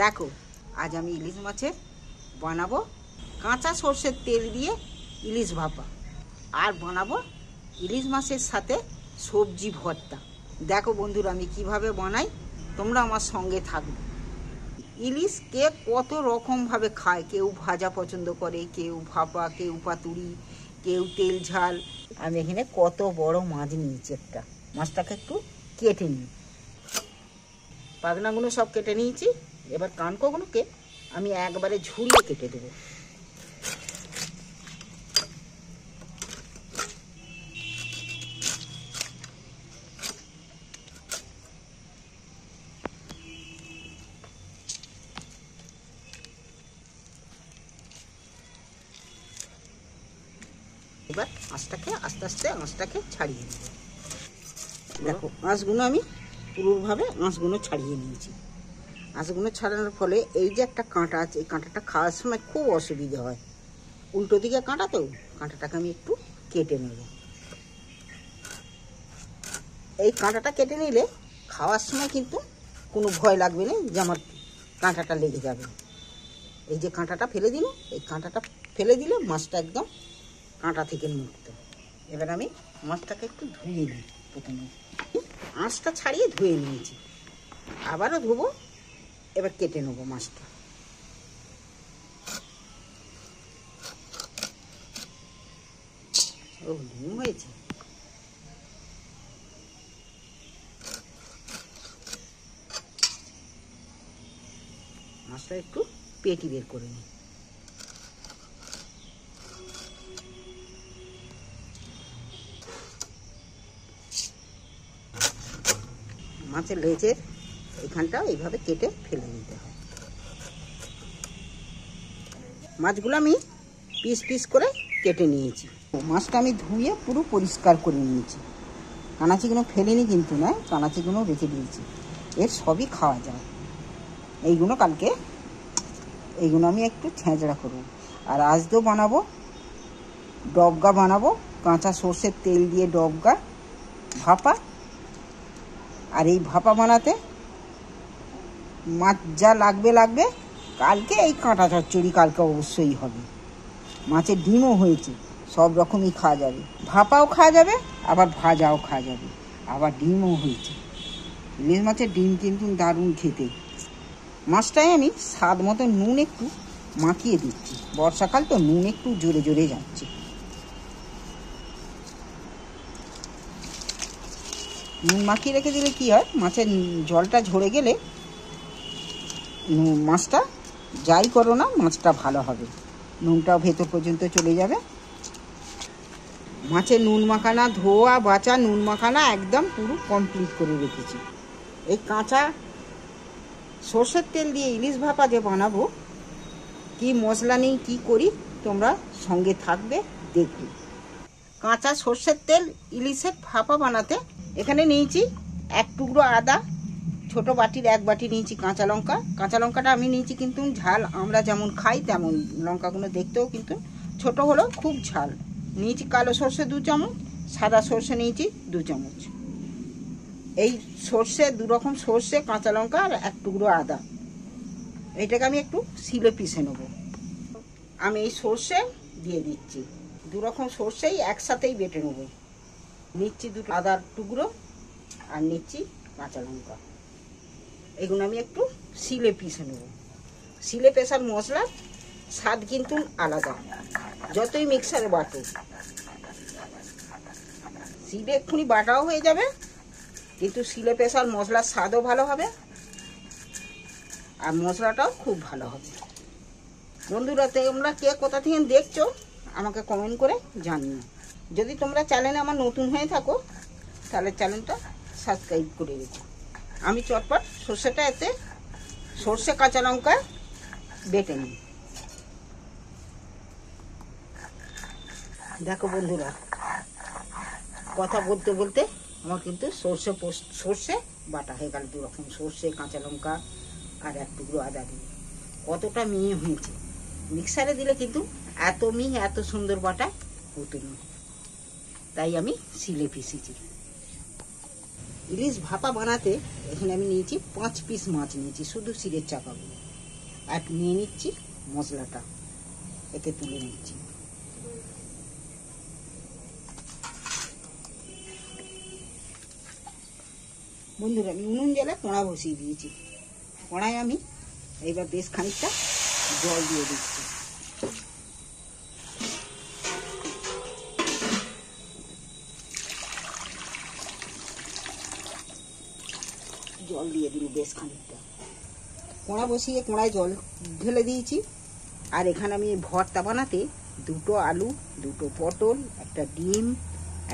দেখো আজ আমি ইলিশ মাছের বানাবো কাঁচা সর্ষের তেল দিয়ে ইলিশ ভাপা, আর বানাবো ইলিশ মাছের সাথে সবজি ভর্তা। দেখো বন্ধুরা আমি কিভাবে বানাই, তোমরা আমার সঙ্গে থাকবে। ইলিশ কে কত রকমভাবে খায়, কেউ ভাজা পছন্দ করে, কেউ ভাপা, কেউ পাতুরি, কেউ তেল ঝাল। আমি এখানে কত বড় মাছ নিয়েছি, একটা মাছটাকে একটু কেটে নিই। পাখনাগুলো সব কেটে নিয়েছি, এবার কানকোগুলোকে আমি একবারে ঝুলিয়ে কেটে দেবো। এবার আঁচটাকে আস্তে আস্তে ছাড়িয়ে নেব। দেখো আঁচগুলো আমি পুরোভাবে আঁচগুলো ছাড়িয়ে নিয়েছি। আঁচগুলো ছাড়ানোর ফলে এই যে একটা কাঁটা আছে, এই কাঁটাটা খাওয়ার সময় খুব অসুবিধা হয়, উল্টো দিকে কাঁটা, তো কাঁটাটাকে আমি একটু কেটে নেব। এই কাঁটাটা কেটে নিলে খাওয়ার সময় কিন্তু কোনো ভয় লাগবে না যে আমার কাঁটাটা লেগে যাবে। এই যে কাঁটাটা ফেলে দিল, এই কাঁটাটা ফেলে দিলে মাছটা একদম কাঁটা থেকে মুক্ত। এবার আমি মাছটাকে একটু ধুয়ে নিই। প্রথমে আঁচটা ছাড়িয়ে ধুয়ে নিয়েছি, আবারও ধুবো। এবার কেটে নেবো মাছটা। ও ডিম হয়েছে। মাছটা একটু পেটি বের করে নিই। মাছের লেজের এখানটা এইভাবে কেটে ফেলে দিতে হয়। মাছগুলো আমি পিস পিস করে কেটে নিয়েছি। মাছটা আমি ধুয়ে পুরো পরিষ্কার করে নিয়েছি। কানাচিগুলো ফেলিনি কিন্তু, নয়, কানাচিগুলো রেখে দিয়েছি। এর সবই খাওয়া যায়। এইগুলো কালকে এইগুলো আমি একটু ছেঁচড়া করব। আর আজ তো বানাবো ডবগা, বানাবো কাঁচা সর্ষের তেল দিয়ে ডবগা ভাপা। আর এই ভাপা বানাতে মাছ যা লাগবে, কালকে এই কাঁটা চচ্চড়ি কালকে অবশ্যই হবে। মাছের ডিমও হয়েছে, সব রকমই খাওয়া যাবে। ভাপাও খাওয়া যাবে, আবার ভাজাও খাওয়া যাবে, আবার ডিমও হয়েছে। ইলিশ মাছের ডিম কিন্তু দারুণ খেতে। মাছটায় আমি স্বাদ মতো নুন একটু মাখিয়ে দিচ্ছি। বর্ষাকাল তো নুন একটু জোরে জোরে যাচ্ছে। নুন মাখিয়ে রেখে দিলে কি হয়, মাছের জলটা ঝরে গেলে মাছটা যাই করো না, মাছটা ভালো হবে। নুনটাও ভেতর পর্যন্ত চলে যাবে। মাছের নুন মাখানা, ধোয়া বাছা নুন মাখানা একদম পুরো কমপ্লিট করে রেখেছি। এই কাঁচা সর্ষের তেল দিয়ে ইলিশ ভাপা যে বানাবো, কি মশলা নেই কি করি, তোমরা সঙ্গে থাকবে, দেখবে। কাঁচা সর্ষের তেল ইলিশের ভাপা বানাতে এখানে নিয়েছি এক টুকরো আদা, ছোট বাটির এক বাটি নিয়েছি কাঁচা লঙ্কা। কাঁচা লঙ্কাটা আমি নিয়েছি কিন্তু ঝাল আমরা যেমন খাই তেমন, লঙ্কাগুলো দেখতেও কিন্তু ছোট হলেও খুব ঝাল। নিয়েছি কালো সর্ষে 2 চামচ, সাদা সর্ষে নিয়েছি 2 চামচ। এই সর্ষে 2 রকম সর্ষে, কাঁচা লঙ্কা আর এক টুকরো আদা, এইটাকে আমি একটু শিলে পিষে নেব। আমি এই সর্ষে দিয়ে দিচ্ছি, 2 রকম সর্ষেই একসাথেই বেটে নেব। নিচ্ছি 2 আদার টুকরো আর নিচ্ছি কাঁচা লঙ্কা। এগুলো আমি একটু শিলে পিষে নেব। শিলে পেশার মশলার স্বাদ কিন্তু আলাদা, যতই মিক্সারে বাটো। শিলে এক্ষুনি বাটাও হয়ে যাবে, কিন্তু শিলে পেশার মশলার স্বাদও ভালো হবে, আর মশলাটাও খুব ভালো হবে। বন্ধুরা তোমরা কে কোথা থেকে দেখছো আমাকে কমেন্ট করে জানিও। যদি তোমরা চ্যানেলে আমার নতুন হয়ে থাকো তাহলে চ্যানেলটা সাবস্ক্রাইব করে রেখো। আমি চটপট সর্ষেটা এতে সর্ষে কাঁচা লঙ্কা বেটে নিই। দেখো বন্ধুরা, কথা বলতে বলতে আমার কিন্তু সর্ষে বাটা হয়ে গেল। 2 রকম সর্ষে, কাঁচা লঙ্কা আর এক টুকরো আদা দিয়ে কতটা মিহি হয়েছে। মিক্সারে দিলে কিন্তু এত মিহি, এত সুন্দর বাটা হতো না, তাই আমি শিলে পিষেছি। ইলিশ ভাপা বানাতে এখানে আমি নিয়েছি 5 পিস মাছ নিয়েছি, শুধু শিলের চাকাগুলো। আর নিয়ে নিচ্ছি মশলাটা, এতে তুলে নিচ্ছি। বন্ধুরা, আমি উনুন জ্বালায় কড়া বসিয়ে দিয়েছি। কড়ায় আমি এইবার বেশ খানিকটা জল দিয়ে দিচ্ছি। জল দিয়ে দিল বেশ খানিকটা। কড়া বসিয়ে কড়ায় জল ঢেলে দিয়েছি। আর এখানে আমি ভর্তা বানাতে দুটো আলু, দুটো পটল, একটা ডিম,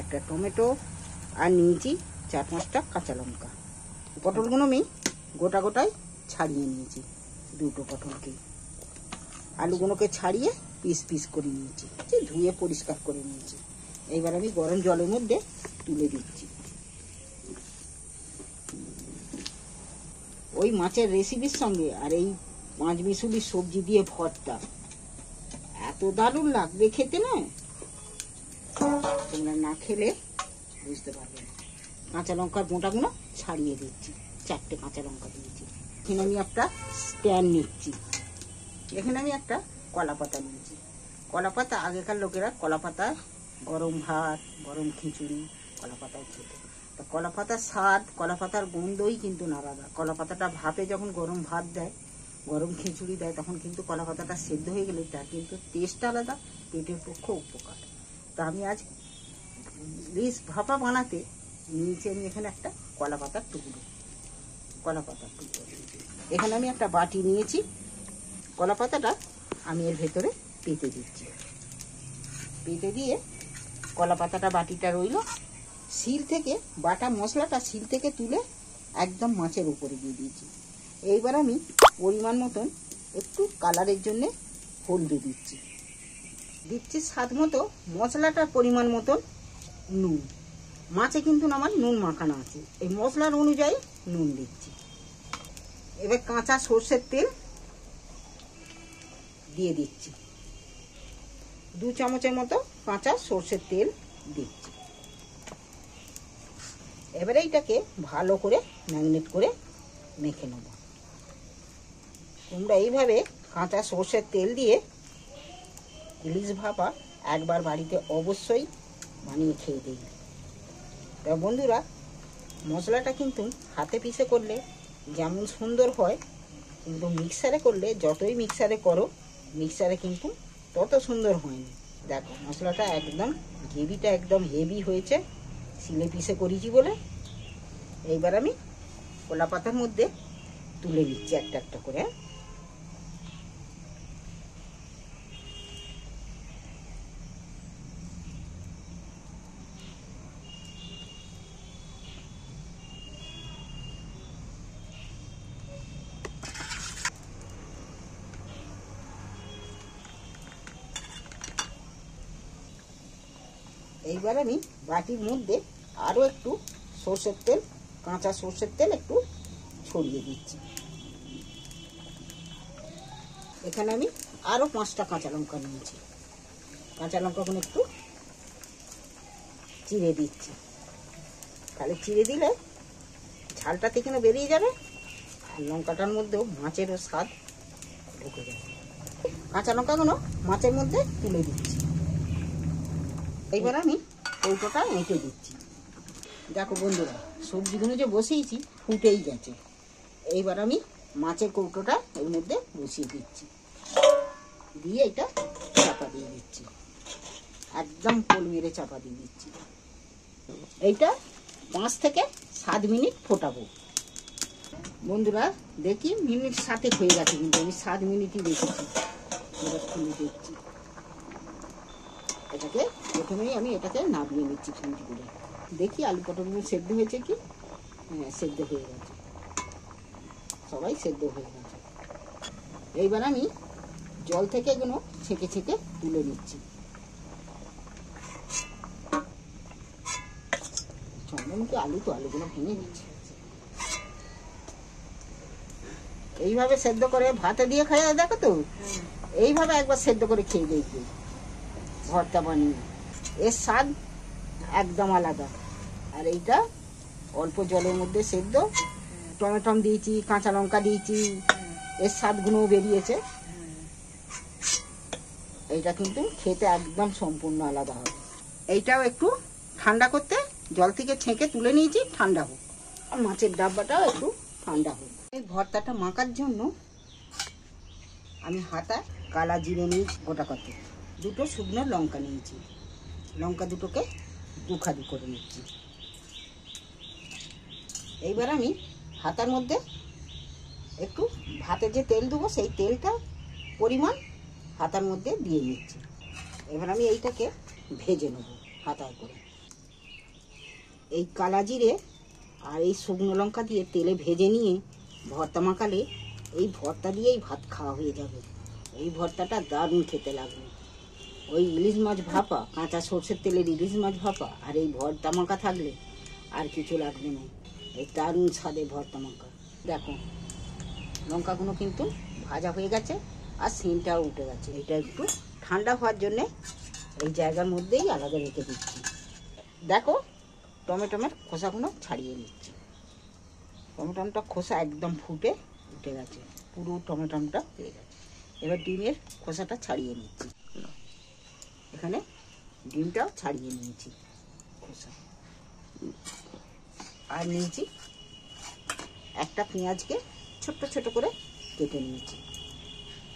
একটা টমেটো আর নিয়েছি 4-5টা কাঁচা লঙ্কা। পটলগুলো আমি গোটা গোটায় ছাড়িয়ে নিয়েছি, দুটো পটলকে। আলুগুলোকে ছাড়িয়ে পিস পিস করে নিয়েছি, ধুয়ে পরিষ্কার করে নিয়েছি। এইবার আমি গরম জলের মধ্যে তুলে দিচ্ছি। ওই মাছের রেসিপির সঙ্গে আর এই 5 মিশুলির সবজি দিয়ে ভর্তা এত দারুণ লাগবে খেতে, না তোমরা না খেলে বুঝতে পারবে না। কাঁচা লঙ্কার মোটাগুলো ছাড়িয়ে দিচ্ছি, 4টে কাঁচা লঙ্কা দিয়েছি। এখানে আমি একটা স্ট্যান্ড নিচ্ছি। এখানে আমি একটা কলা পাতা নিয়েছি। কলা পাতা, আগেকার লোকেরা কলা পাতা গরম ভাত, গরম খিচুড়ি কলা পাতায় খেত। তা কলা পাতার স্বাদ, কলা পাতার গন্ধই কিন্তু আলাদা। কলা পাতাটা ভাপে যখন গরম ভাত দেয়, গরম খিচুড়ি দেয়, তখন কিন্তু কলা পাতাটা সেদ্ধ হয়ে গেলে তার কিন্তু টেস্ট আলাদা, পেটের পক্ষে উপকার। তা আমি আজ ইলিশ ভাপা বানাতে নিয়েছি আমি এখানে একটা কলা পাতার টুকরো। কলা পাতার টুকরো এখানে আমি একটা বাটি নিয়েছি। কলা পাতাটা আমি এর ভেতরে পেতে দিচ্ছি। পেতে দিয়ে কলা পাতাটা বাটিটা রইল। শিল থেকে বাটা মশলাটা শিল থেকে তুলে একদম মাছের উপরে দিয়ে দিয়েছি। এইবার আমি পরিমাণ মতন একটু কালারের জন্যে হলদি দিচ্ছি। স্বাদ মতো মশলাটার পরিমাণ মতন নুন। মাছে কিন্তু আমার নুন মাখানো আছে, এই মশলার অনুযায়ী নুন দিচ্ছি। এবার কাঁচা সর্ষের তেল দিয়ে দিচ্ছি, 2 চামচের মতো কাঁচা সর্ষের তেল দিচ্ছি। এবারে এইটাকে ভালো করে ম্যারিনেট করে মেখে নেব। তোমরা এইভাবে কাঁচা সর্ষের তেল দিয়ে ইলিশ ভাপা একবার বাড়িতে অবশ্যই বানিয়ে খেয়ে দিই। তা বন্ধুরা, মশলাটা কিন্তু হাতে পিষে করলে যেমন সুন্দর হয়, কিন্তু মিক্সারে করলে যতই মিক্সারে করো, মিক্সারে কিন্তু তত সুন্দর হয়নি। দেখো মশলাটা একদম, গ্রেভিটা একদম হেভি হয়েছে, শিলে পিষে করেছি বলে। এইবার আমি কলা পাতার মধ্যে তুলে দিচ্ছি একটা একটা করে। এইবার আমি বাটির মধ্যে আরও একটু সর্ষের তেল, কাঁচা সর্ষের তেল একটু ছড়িয়ে দিচ্ছি। এখানে আমি আরও 5টা কাঁচা লঙ্কা নিয়েছি। কাঁচা লঙ্কাগুলো একটু চিড়ে দিচ্ছি। তাহলে চিড়ে দিলে ঝালটা থেকে বেরিয়ে যাবে, আর লঙ্কাটার মধ্যেও মাছেরও স্বাদ ঢুকে যাবে। কাঁচা লঙ্কাগুলো মাছের মধ্যে তুলে দিচ্ছি। এইবার আমি কৌটোটা এঁটে দিচ্ছি। দেখো বন্ধুরা, সবজিগুলো যে বসিয়েছি ফুটেই গেছে। এইবার আমি মাছের কৌটোটা এর মধ্যে বসিয়ে দিচ্ছি, দিয়ে এটা চাপা দিয়ে দিচ্ছি, একদম পোল মেরে চাপা দিয়ে দিচ্ছি। এইটা 5 থেকে 7 মিনিট ফোটাবো। বন্ধুরা দেখি মিনিট 7 হয়ে গেছে, কিন্তু আমি 7 মিনিটই রেখেছি। এবার খুলে দিচ্ছি। এটাকে প্রথমেই আমি এটাকে নামিয়ে নিচ্ছি খুন্তি করে। দেখি আলু পটলগুলো সেদ্ধ হয়েছে কি। হ্যাঁ, সেদ্ধ হয়ে গেছে, সবাই সেদ্ধ হয়ে গেছে। এইবার আমি জল থেকে এগুলো ছেঁকে ছেঁকে তুলে নিচ্ছি। চন্দ্রমুখী আলু তো, আলুগুলো ভেঙে নিচ্ছি। এইভাবে সেদ্ধ করে ভাতে দিয়ে খাইয়ে দেখো তো, এইভাবে একবার সেদ্ধ করে খেয়ে দেখবে ভর্তা বানিয়ে, এর স্বাদ একদম আলাদা। আর এইটা অল্প জলের মধ্যে সেদ্ধ, টমেটো দিয়েছি, কাঁচা লঙ্কা দিয়েছি, এর স্বাদগুলোও বেরিয়েছে। এইটা কিন্তু খেতে একদম সম্পূর্ণ আলাদা হবে। এইটাও একটু ঠান্ডা করতে জল থেকে ছেঁকে তুলে নিয়েছি, ঠান্ডা হোক। আর মাছের ডাব্বাটাও একটু ঠান্ডা হোক। এই ভর্তাটা মাখার জন্য আমি হাতায় কালা জিরে নিয়েছি গোটা কত, দুটো শুকনো লঙ্কা নিয়েছি, লঙ্কা দুটোকে দুখাদি করে নিচ্ছি। এইবার আমি হাতার মধ্যে একটু ভাতে যে তেল দেবো সেই তেলটা পরিমাণ হাতার মধ্যে দিয়ে নিচ্ছি। এবার আমি এইটাকে ভেজে নেব হাতায় করে। এই কালা জিরে আর এই শুকনো লঙ্কা দিয়ে তেলে ভেজে নিয়ে ভর্তা মাখালে এই ভর্তা দিয়েই ভাত খাওয়া হয়ে যাবে। এই ভর্তাটা দারুণ খেতে লাগবে। ওই ইলিশ মাছ ভাপা, কাঁচা সর্ষের তেলের ইলিশ মাছ ভাপা আর এই ভর্তা মাখা থাকলে আর কিছু লাগবে না। এই দারুণ স্বাদে ভর্তা মাখা। দেখো লঙ্কাগুলো কিন্তু ভাজা হয়ে গেছে আর সেন্টটাও উঠে গেছে। এটা একটু ঠান্ডা হওয়ার জন্যে এই জায়গার মধ্যেই আলাদা রেখে দিচ্ছি। দেখো টমেটোমের খোসাগুলো ছাড়িয়ে নিচ্ছি। টমেটোটা খোসা একদম ফুটে উঠে গেছে, পুরো টমেটোটা হয়ে গেছে। এবার ডিমের খোসাটা ছাড়িয়ে নিচ্ছি। এখানে ডিমটাও ছাড়িয়ে নিয়েছি খোসা। আর নিয়েছি একটা পেঁয়াজকে ছোট্ট ছোট করে কেটে নিয়েছি।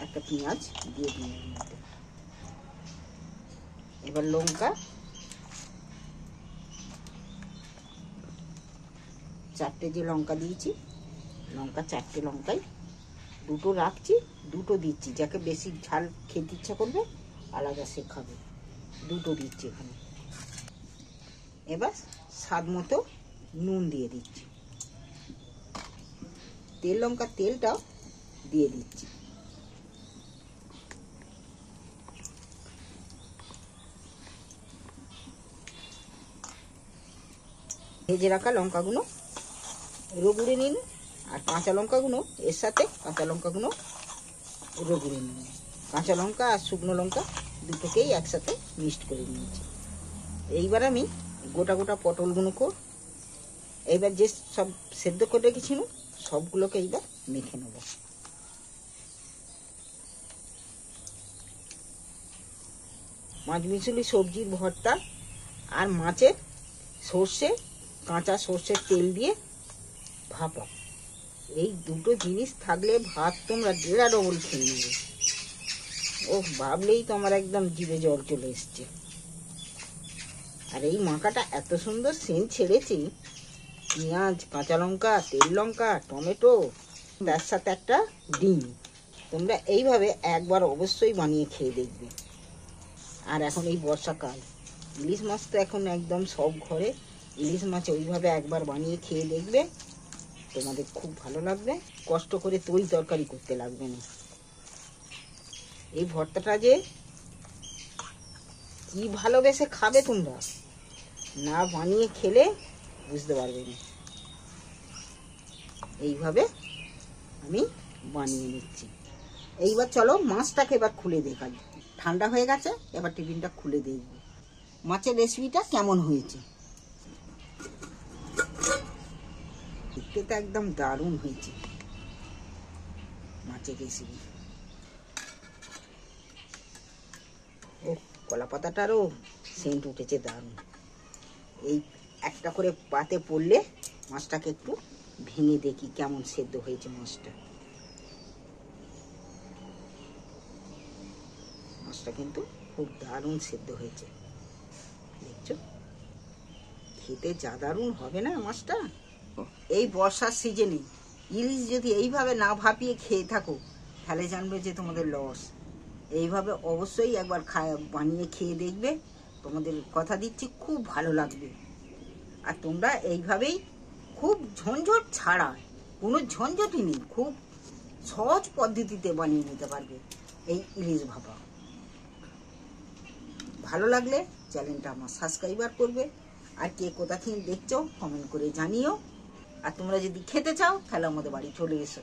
একটা পেঁয়াজ দিয়ে ডিমের মধ্যে। এবার লঙ্কা চারটে যে লঙ্কা দিয়েছি, লঙ্কা চারটে লঙ্কায় দুটো রাখছি, দুটো দিচ্ছি। যাকে বেশি ঝাল খেতে ইচ্ছা করবে আলাদা সে খাবে, দুটো দিচ্ছি এখানে। এবার স্বাদ মতো নুন দিয়ে দিচ্ছি। তেল লঙ্কার তেলটাও দিয়ে দিচ্ছি। ভেজে রাখা লঙ্কাগুলো রগুড়ে নিন, আর কাঁচা লঙ্কাগুলো এর সাথে কাঁচা লঙ্কাগুলো রগুড়ে নিন। কাঁচা লঙ্কা আর শুকনো লঙ্কা দুটোকেই একসাথে মিক্সড করে নিয়েছি। এইবার আমি গোটা গোটা পটলগুলোকে এইবার যে সব সেদ্ধ করে রেখেছিল সবগুলোকে এইবার মেখে নেব। মাছ মিশুলি সবজির ভর্তা আর মাছের সর্ষে, কাঁচা সর্ষের তেল দিয়ে ভাপা, এই দুটো জিনিস থাকলে ভাত তোমরা ডেরা ডবল খেয়ে নেবে। ও ভাবলেই তো আমার একদম জিভে জল চলে এসছে। আর এই মাখাটা এত সুন্দর সেন্ট ছেড়েছি, পেঁয়াজ, কাঁচা লঙ্কা, তেল লঙ্কা, টমেটো, তার সাথে একটা ডিম। তোমরা এইভাবে একবার অবশ্যই বানিয়ে খেয়ে দেখবে। আর এখন এই বর্ষাকাল, ইলিশ মাছ তো এখন একদম সব ঘরে। ইলিশ মাছ ওইভাবে একবার বানিয়ে খেয়ে দেখবে, তোমাদের খুব ভালো লাগবে। কষ্ট করে তরি তরকারি করতে লাগবে না। এই ভর্তাটা যে কি ভালোবেসে খাবে তোমরা, না বানিয়ে খেলে বুঝতে পারবে না। এইভাবে আমি বানিয়ে নিচ্ছি। এইবার চলো মাছটাকে এবার খুলে দেখা। ঠান্ডা হয়ে গেছে, এবার টিফিনটা খুলে দেখব মাছের রেসিপিটা কেমন হয়েছে। দেখতে তো একদম দারুণ হয়েছে মাছের রেসিপি। ও কলা পাতাটারও সেন্ট উঠেছে দারুণ। এই একটা করে পাতে পড়লে মাছটাকে একটু ভেঙে দেখি কেমন সেদ্ধ হয়েছে মাছটা। মাছটা কিন্তু খুব দারুণ সেদ্ধ হয়েছে, দেখছো? খেতে যা দারুণ হবে না মাছটা। এই বর্ষার সিজনে ইলিশ যদি এইভাবে না ভাপিয়ে খেয়ে থাকো তাহলে জানবে যে তোমাদের লস। এইভাবে অবশ্যই একবার বানিয়ে খেয়ে দেখবে, তোমাদের কথা দিচ্ছি খুব ভালো লাগবে। আর তোমরা এইভাবেই খুব ঝঞ্ঝট ছাড়া, কোনো ঝঞ্ঝটই নেই, খুব সহজ পদ্ধতিতে বানিয়ে নিতে পারবে এই ইলিশ ভাপা। ভালো লাগলে চ্যানেলটা আমার সাবস্ক্রাইবার করবে। আর কে কোথা থেকে দেখছো কমেন্ট করে জানিও। আর তোমরা যদি খেতে চাও তাহলে আমাদের বাড়ি চলে এসো।